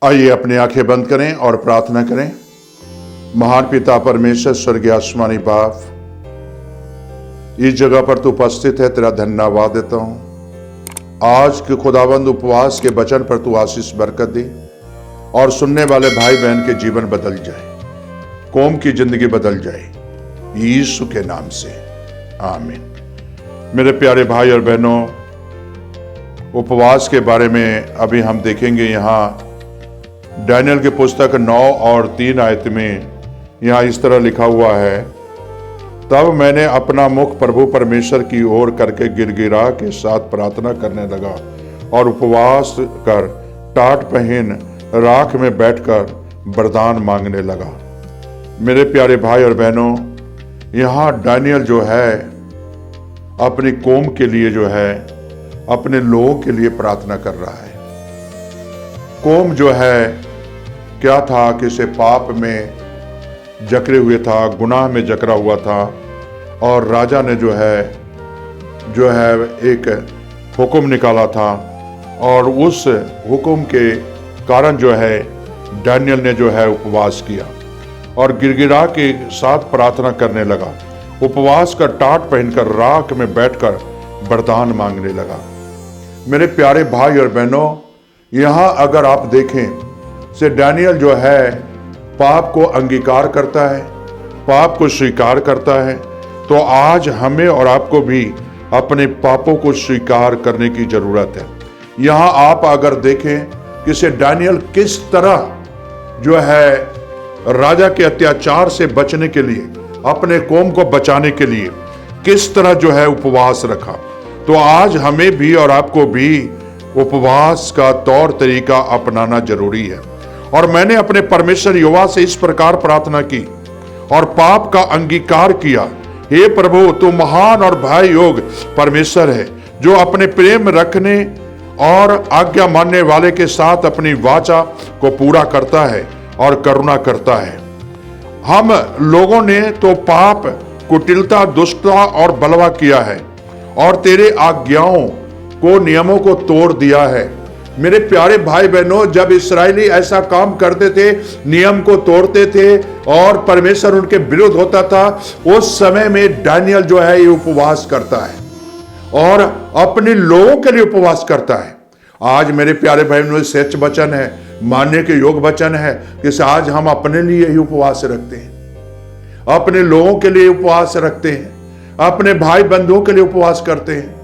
आइए अपनी आंखें बंद करें और प्रार्थना करें। महान पिता परमेश्वर, स्वर्गीय आसमानी बाप, इस जगह पर तू उपस्थित है, तेरा धन्यवाद देता हूं। आज के खुदाबंद उपवास के वचन पर तू आशीष बरकत दे और सुनने वाले भाई बहन के जीवन बदल जाए, कौम की जिंदगी बदल जाए, यीशु के नाम से आमीन। मेरे प्यारे भाई और बहनों, उपवास के बारे में अभी हम देखेंगे। यहाँ दानियेल की पुस्तक 9 और 3 आयत में यहाँ इस तरह लिखा हुआ है, तब मैंने अपना मुख प्रभु परमेश्वर की ओर करके गिड़गिड़ा के साथ प्रार्थना करने लगा और उपवास कर टाट पहन राख में बैठकर वरदान मांगने लगा। मेरे प्यारे भाई और बहनों, यहाँ दानियेल जो है अपनी कौम के लिए, जो है अपने लोगों के लिए प्रार्थना कर रहा है। कौम जो है क्या था कि इसे पाप में जकड़े हुए था, गुनाह में जकड़ा हुआ था, और राजा ने जो है एक हुक्म निकाला था, और उस हुक्म के कारण जो है दानियेल ने जो है उपवास किया और गिड़गिड़ा के साथ प्रार्थना करने लगा। उपवास का टाट पहनकर राख में बैठकर वरदान मांगने लगा। मेरे प्यारे भाई और बहनों, यहाँ अगर आप देखें से दानियेल जो है पाप को अंगीकार करता है, पाप को स्वीकार करता है। तो आज हमें और आपको भी अपने पापों को स्वीकार करने की जरूरत है। यहाँ आप अगर देखें कि से दानियेल किस तरह जो है राजा के अत्याचार से बचने के लिए, अपने कौम को बचाने के लिए किस तरह जो है उपवास रखा। तो आज हमें भी और आपको भी उपवास का तौर तरीका अपनाना जरूरी है। और मैंने अपने परमेश्वर यहोवा से इस प्रकार प्रार्थना की और पाप का अंगीकार किया, हे प्रभु, तू महान और भय योग परमेश्वर है, जो अपने प्रेम रखने और आज्ञा मानने वाले के साथ अपनी वाचा को पूरा करता है और करुणा करता है। हम लोगों ने तो पाप, कुटिलता, दुष्टता और बलवा किया है और तेरे आज्ञाओं को, नियमों को तोड़ दिया है। मेरे प्यारे भाई बहनों, जब इस्राएली ऐसा काम करते थे, नियम को तोड़ते थे और परमेश्वर उनके विरुद्ध होता था, उस समय में दानियेल जो है ये उपवास करता है और अपने लोगों के लिए उपवास करता है। आज मेरे प्यारे भाई बहनों, सच वचन है, मानने के योग वचन है कि आज हम अपने लिए ही उपवास रखते हैं, अपने लोगों के लिए उपवास रखते हैं, अपने भाई बंधुओं के लिए उपवास करते हैं।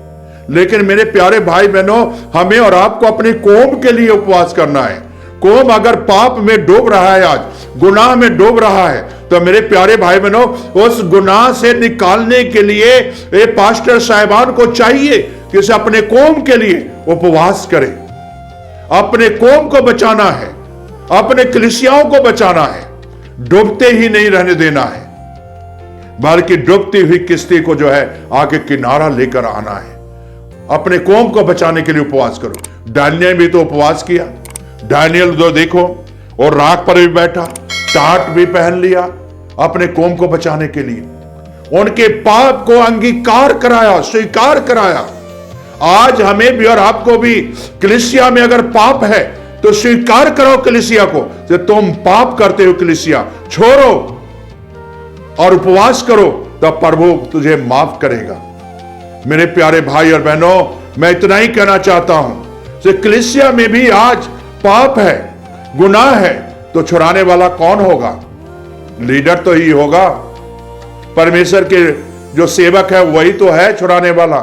लेकिन मेरे प्यारे भाई बहनों, हमें और आपको अपनी कौम के लिए उपवास करना है। कौम अगर पाप में डूब रहा है, आज गुनाह में डूब रहा है, तो मेरे प्यारे भाई बहनों, उस गुनाह से निकालने के लिए ये पास्टर साहिबान को चाहिए कि उसे अपने कौम के लिए उपवास करें। अपने कौम को बचाना है, अपने कलीसियाओं को बचाना है, डूबते ही नहीं रहने देना है, बल्कि डूबती हुई किश्ती को जो है आगे किनारा लेकर आना है। अपने कौम को बचाने के लिए उपवास करो। दानियेल भी तो उपवास किया। दानियेल तो देखो, और राख पर भी बैठा, टाट भी पहन लिया अपने कौम को बचाने के लिए। उनके पाप को अंगीकार कराया, स्वीकार कराया। आज हमें भी और आपको भी कलीसिया में अगर पाप है तो स्वीकार करो कलीसिया को, कि तुम पाप करते हो, कलीसिया छोड़ो और उपवास करो, तब प्रभु तुझे माफ करेगा। मेरे प्यारे भाई और बहनों, मैं इतना ही कहना चाहता हूं कि कलीसिया में भी आज पाप है, गुनाह है, तो छुड़ाने वाला कौन होगा? लीडर तो ही होगा। परमेश्वर के जो सेवक है वही तो है छुड़ाने वाला।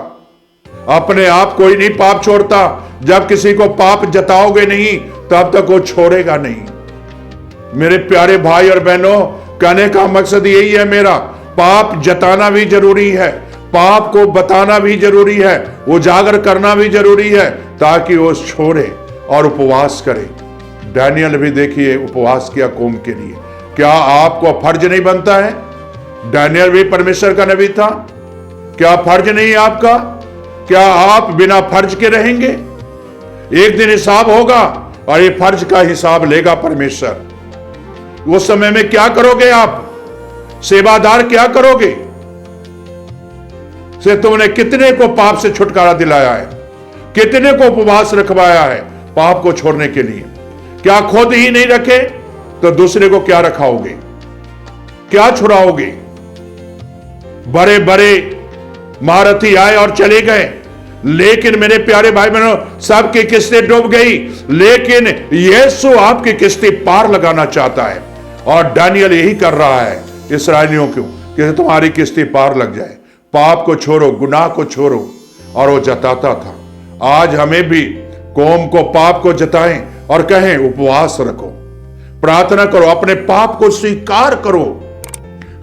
अपने आप कोई नहीं पाप छोड़ता। जब किसी को पाप जताओगे नहीं, तब तक वो छोड़ेगा नहीं। मेरे प्यारे भाई और बहनों, कहने का मकसद यही है मेरा, पाप जताना भी जरूरी है, पाप को बताना भी जरूरी है, उजागर करना भी जरूरी है, ताकि वो छोड़े और उपवास करे। दानियेल भी देखिए उपवास किया कौम के लिए। क्या आपको फर्ज नहीं बनता है? दानियेल भी परमेश्वर का नबी था। क्या फर्ज नहीं है आपका? क्या आप बिना फर्ज के रहेंगे? एक दिन हिसाब होगा और ये फर्ज का हिसाब लेगा परमेश्वर। उस समय में क्या करोगे आप? सेवादार क्या करोगे? से तुमने कितने को पाप से छुटकारा दिलाया है, कितने को उपवास रखवाया है पाप को छोड़ने के लिए, क्या खुद ही नहीं रखे तो दूसरे को क्या रखाओगे, क्या छुड़ाओगे। बड़े बड़े महारथी आए और चले गए, लेकिन मेरे प्यारे भाई बहनों, सबकी किस्तें डूब गई, लेकिन यीशु आपकी किस्तें पार लगाना चाहता है। और दानियल यही कर रहा है इस्राएलियों को कि तुम्हारी किस्तें पार लग जाए, पाप को छोड़ो, गुनाह को छोड़ो। और वो जताता था। आज हमें भी कौम को पाप को जताएं और कहें उपवास रखो, प्रार्थना करो, अपने पाप को स्वीकार करो।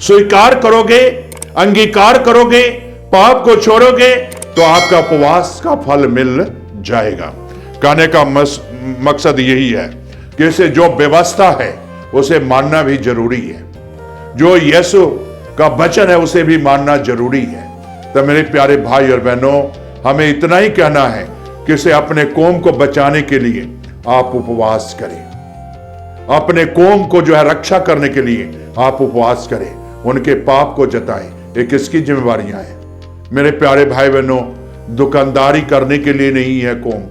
स्वीकार करोगे, अंगीकार करोगे, पाप को छोड़ोगे तो आपका उपवास का फल मिल जाएगा। कहने का मकसद यही है कि इसे जो व्यवस्था है उसे मानना भी जरूरी है, जो यीशु का वचन है उसे भी मानना जरूरी है। तो मेरे प्यारे भाई और बहनों, हमें इतना ही कहना है कि इसे अपने कौम को बचाने के लिए आप उपवास करें, अपने कौम को जो है रक्षा करने के लिए आप उपवास करें, उनके पाप को जताएं। ये किसकी जिम्मेवारियां हैं मेरे प्यारे भाई बहनों? दुकानदारी करने के लिए नहीं है कौम,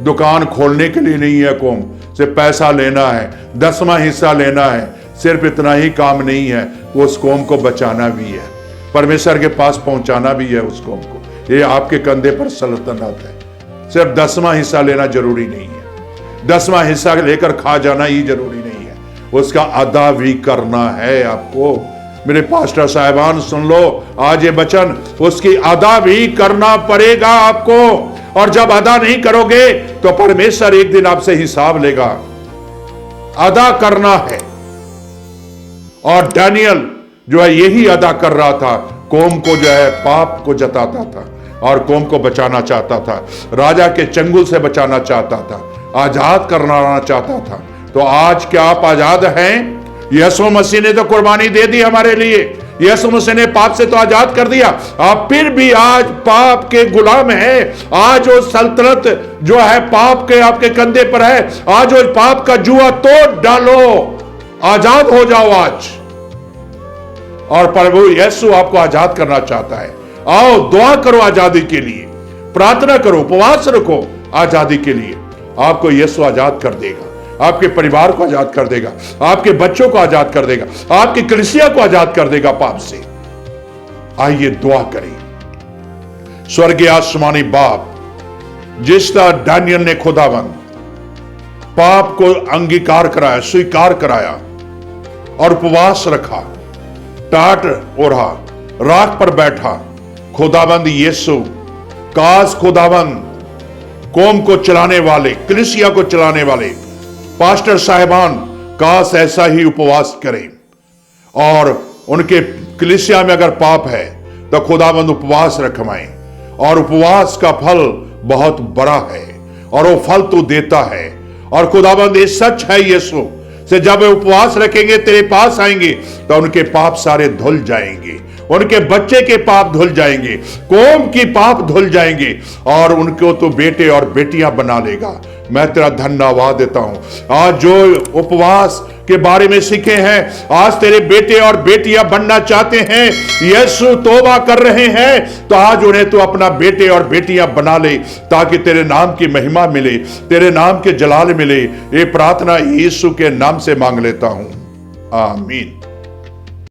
दुकान खोलने के लिए नहीं है कौम, सिर्फ पैसा लेना है, 10वां हिस्सा लेना है, सिर्फ इतना ही काम नहीं है, उस कौम को बचाना भी है, परमेश्वर के पास पहुंचाना भी है उस कौम को। ये आपके कंधे पर सल्तनत है। सिर्फ 10वां हिस्सा लेना जरूरी नहीं है, 10वां हिस्सा लेकर खा जाना ही जरूरी नहीं है, उसका अदा भी करना है आपको। मेरे पास्टर साहिबान सुन लो आज ये वचन, उसकी अदा भी करना पड़ेगा आपको। और जब अदा नहीं करोगे तो परमेश्वर एक दिन आपसे हिसाब लेगा। अदा करना है। और दानियल जो है यही अदा कर रहा था, कौम को जो है पाप को जताता था और कौम को बचाना चाहता था, राजा के चंगुल से बचाना चाहता था, आजाद करना चाहता था। तो आज क्या आप आजाद हैं? यीशु मसीह ने तो कुर्बानी दे दी हमारे लिए, यीशु मसीह ने पाप से तो आजाद कर दिया। आप फिर भी आज पाप के गुलाम हैं। आज वो सल्तनत जो है पाप के आपके कंधे पर है, आज वो पाप का जुआ तोड़ डालो, आजाद हो जाओ आज। और प्रभु यीशु आपको आजाद करना चाहता है। आओ दुआ करो आजादी के लिए, प्रार्थना करो, उपवास रखो आजादी के लिए। आपको यीशु आजाद कर देगा, आपके परिवार को आजाद कर देगा, आपके बच्चों को आजाद कर देगा, आपकी कलीसिया को आजाद कर देगा पाप से। आइए दुआ करें। स्वर्गीय आसमानी बाप, जिस तरह दानियल ने खुदावंद पाप को अंगीकार कराया, स्वीकार कराया और उपवास रखा, टाट ओढ़ा, राख पर बैठा, खुदावंद यीशु काश खुदावंद कौम को चलाने वाले, कलीसिया को चलाने वाले पास्टर साहिबान काश ऐसा ही उपवास करें। और उनके कलीसिया में अगर पाप है तो खुदावंद उपवास रखवाएं। और उपवास का फल बहुत बड़ा है और वो फल तू देता है। और खुदावंद ये सच है यीशु से, जब वे उपवास रखेंगे तेरे पास आएंगे तो उनके पाप सारे धुल जाएंगे, उनके बच्चे के पाप धुल जाएंगे, कौम की पाप धुल जाएंगे और उनको तो बेटे और बेटियां बना लेगा। मैं तेरा धन्यवाद देता हूं। आज जो उपवास के बारे में सीखे हैं, आज तेरे बेटे और बेटियां बनना चाहते हैं, यीशु तौबा कर रहे हैं, तो आज उन्हें तो अपना बेटे और बेटियां बना ले, ताकि तेरे नाम की महिमा मिले, तेरे नाम के जलाल मिले। ये प्रार्थना यीशु के नाम से मांग लेता हूं, आमीन।